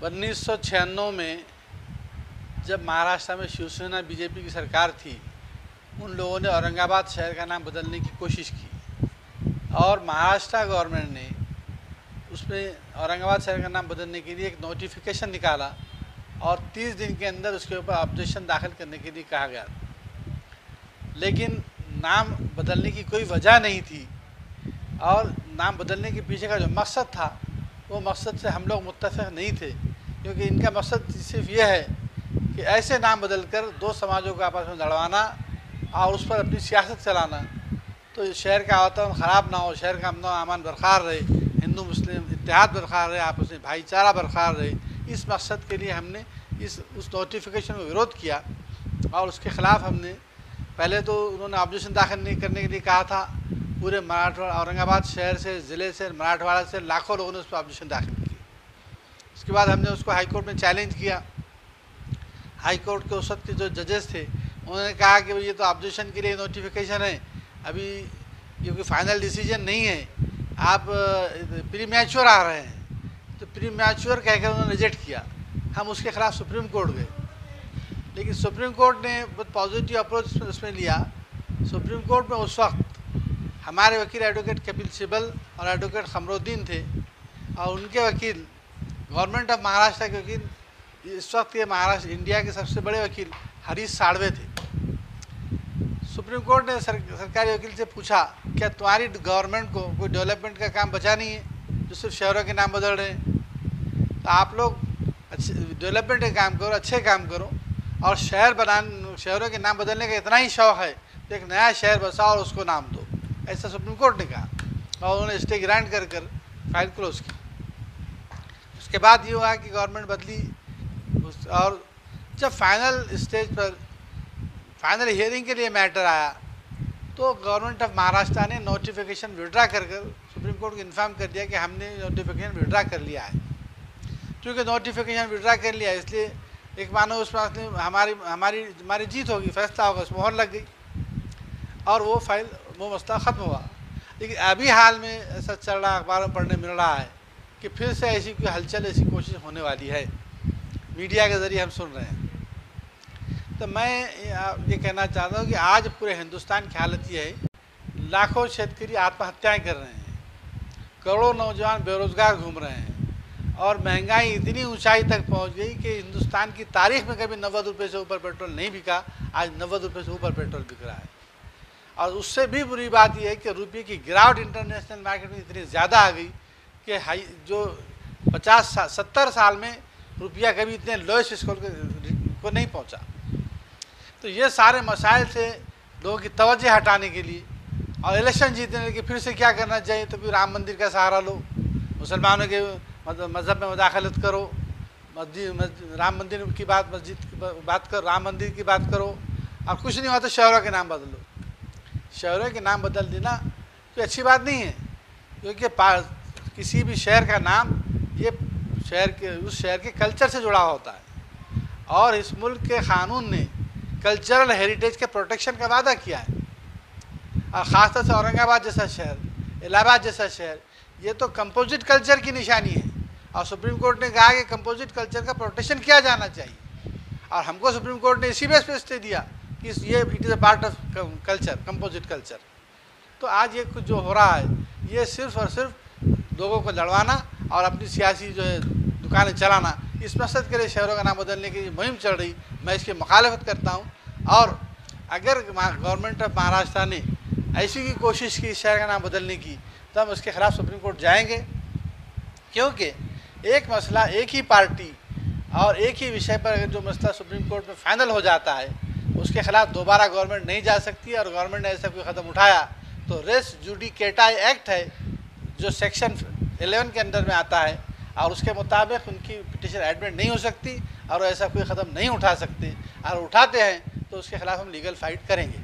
1996 में जब महाराष्ट्र में शिवसेना बीजेपी की सरकार थी, उन लोगों ने औरंगाबाद शहर का नाम बदलने की कोशिश की और महाराष्ट्र गवर्नमेंट ने उसमें औरंगाबाद शहर का नाम बदलने के लिए एक नोटिफिकेशन निकाला और 30 दिन के अंदर उसके ऊपर ऑब्जेक्शन दाखिल करने के लिए कहा गया। लेकिन नाम बदलने की कोई वजह नहीं थी और नाम बदलने के पीछे का जो मकसद था वो मकसद से हम लोग मुत्तफ़िक़ नहीं थे, क्योंकि इनका मकसद सिर्फ ये है कि ऐसे नाम बदलकर दो समाजों को आपस में लड़वाना और उस पर अपनी सियासत चलाना, तो शहर का वातावरण ख़राब ना हो, शहर का अमन अमान बरकरार रहे, हिंदू मुस्लिम इत्तेहाद बरकरार रहे, आपस में भाईचारा बरकरार रहे। इस मकसद के लिए हमने उस नोटिफिकेशन को विरोध किया और उसके ख़िलाफ़ हमने पहले तो उन्होंने ऑब्जेक्शन दाखिल नहीं करने के लिए कहा था। पूरे मराठवाड़ा औरंगाबाद शहर से ज़िले से मराठवाड़ा से लाखों लोगों ने उस पर ऑब्जेक्शन दाखिल किए। उसके बाद हमने उसको हाई कोर्ट में चैलेंज किया। हाई कोर्ट के उस वक्त के जो जजेस थे उन्होंने कहा कि ये तो ऑब्जेक्शन के लिए नोटिफिकेशन है, अभी ये कोई फाइनल डिसीजन नहीं है, आप प्री मैच्योर आ रहे हैं। तो प्री मैच्योर कहकर उन्होंने रिजेक्ट किया। हम उसके ख़िलाफ़ सुप्रीम कोर्ट गए, लेकिन सुप्रीम कोर्ट ने बहुत पॉजिटिव अप्रोच उसमें लिया। सुप्रीम कोर्ट में उस वक्त हमारे वकील एडवोकेट कपिल सिब्बल और एडवोकेट खमरुद्दीन थे और उनके वकील गवर्नमेंट ऑफ महाराष्ट्र के वकील, इस वक्त के महाराष्ट्र इंडिया के सबसे बड़े वकील हरीश साळवे थे। सुप्रीम कोर्ट ने सरकारी वकील से पूछा, क्या तुम्हारी गवर्नमेंट को कोई डेवलपमेंट का काम बचा नहीं है जो सिर्फ शहरों के नाम बदल रहे हैं? तो आप लोग अच्छे डेवलपमेंट के काम करो, अच्छे काम करो और शहरों के नाम बदलने का इतना ही शौक़ है तो एक नया शहर बसाओ और उसको नाम दो, ऐसा सुप्रीम कोर्ट ने कहा और उन्होंने स्टे ग्रांट कर फाइल क्लोज की। उसके बाद ये हुआ कि गवर्नमेंट बदली और जब फाइनल स्टेज पर फाइनल हियरिंग के लिए मैटर आया तो गवर्नमेंट ऑफ महाराष्ट्र ने नोटिफिकेशन विड्रा कर सुप्रीम कोर्ट को इन्फॉर्म कर दिया कि हमने नोटिफिकेशन विड्रा कर लिया है। क्योंकि नोटिफिकेशन विड्रा कर लिया इसलिए एक मानो उसमें हमारी जीत होगी, फैसला होगा, उसमें मोहर लग गई और वो मसला ख़त्म हुआ। लेकिन अभी हाल में ऐसा चल रहा, अखबारों में पढ़ने मिल रहा है कि फिर से ऐसी कोई हलचल, ऐसी कोशिश होने वाली है, मीडिया के ज़रिए हम सुन रहे हैं। तो मैं ये कहना चाहता हूँ कि आज पूरे हिंदुस्तान की हालत ये है, लाखों शेतकरी आत्महत्याएं कर रहे हैं, करोड़ों नौजवान बेरोज़गार घूम रहे हैं और महंगाई इतनी ऊंचाई तक पहुंच गई कि हिंदुस्तान की तारीख में कभी 90 रुपये से ऊपर पेट्रोल नहीं बिका, आज 90 रुपये से ऊपर पेट्रोल बिक रहा है। और उससे भी बुरी बात यह है कि रुपये की गिरावट इंटरनेशनल मार्केट में इतनी ज़्यादा आ गई कि जो 50-70 साल में रुपया कभी इतने लोएस्ट स्कोर को नहीं पहुंचा। तो ये सारे मसाइल से लोगों की तवज्जो हटाने के लिए और इलेक्शन जीतने के फिर से क्या करना चाहिए, तो फिर राम मंदिर का सहारा लो, मुसलमानों के मज़हब में मुदाखलत करो, राम मंदिर की मस्जिद की बात करो, राम मंदिर की बात करो और कुछ नहीं हुआ तो शहरों के नाम बदलो। शहरों के नाम बदल देना कोई अच्छी बात नहीं है, क्योंकि किसी भी शहर का नाम ये उस शहर के कल्चर से जुड़ा होता है और इस मुल्क के क़ानून ने कल्चरल हेरिटेज के प्रोटेक्शन का वादा किया है। और ख़ासतौर से औरंगाबाद जैसा शहर, इलाहाबाद जैसा शहर, ये तो कंपोजिट कल्चर की निशानी है और सुप्रीम कोर्ट ने कहा कि कंपोजिट कल्चर का प्रोटेक्शन किया जाना चाहिए और हमको सुप्रीम कोर्ट ने इसी बेस पे स्टे दिया कि ये it is a part of culture, composite culture. तो आज ये कुछ जो हो रहा है ये सिर्फ़ और सिर्फ लोगों को लड़वाना और अपनी सियासी जो है दुकानें चलाना, इस मकसद के लिए शहरों का नाम बदलने की मुहिम चल रही, मैं इसकी मुखालफत करता हूँ। और अगर गवर्नमेंट ऑफ महाराष्ट्र ने ऐसी की कोशिश की शहर का नाम बदलने की तो हम उसके ख़िलाफ़ सुप्रीम कोर्ट जाएंगे, क्योंकि एक मसला, एक ही पार्टी और एक ही विषय पर अगर जो मसला सुप्रीम कोर्ट में फाइनल हो जाता है उसके ख़िलाफ़ दोबारा गवर्नमेंट नहीं जा सकती। और गवर्नमेंट ने ऐसा कोई कदम उठाया तो रेस जुडिकेटा एक्ट है जो सेक्शन 11 के अंदर में आता है और उसके मुताबिक उनकी पिटीशन एडमिट नहीं हो सकती और ऐसा कोई कदम नहीं उठा सकते, और उठाते हैं तो उसके ख़िलाफ़ हम लीगल फाइट करेंगे।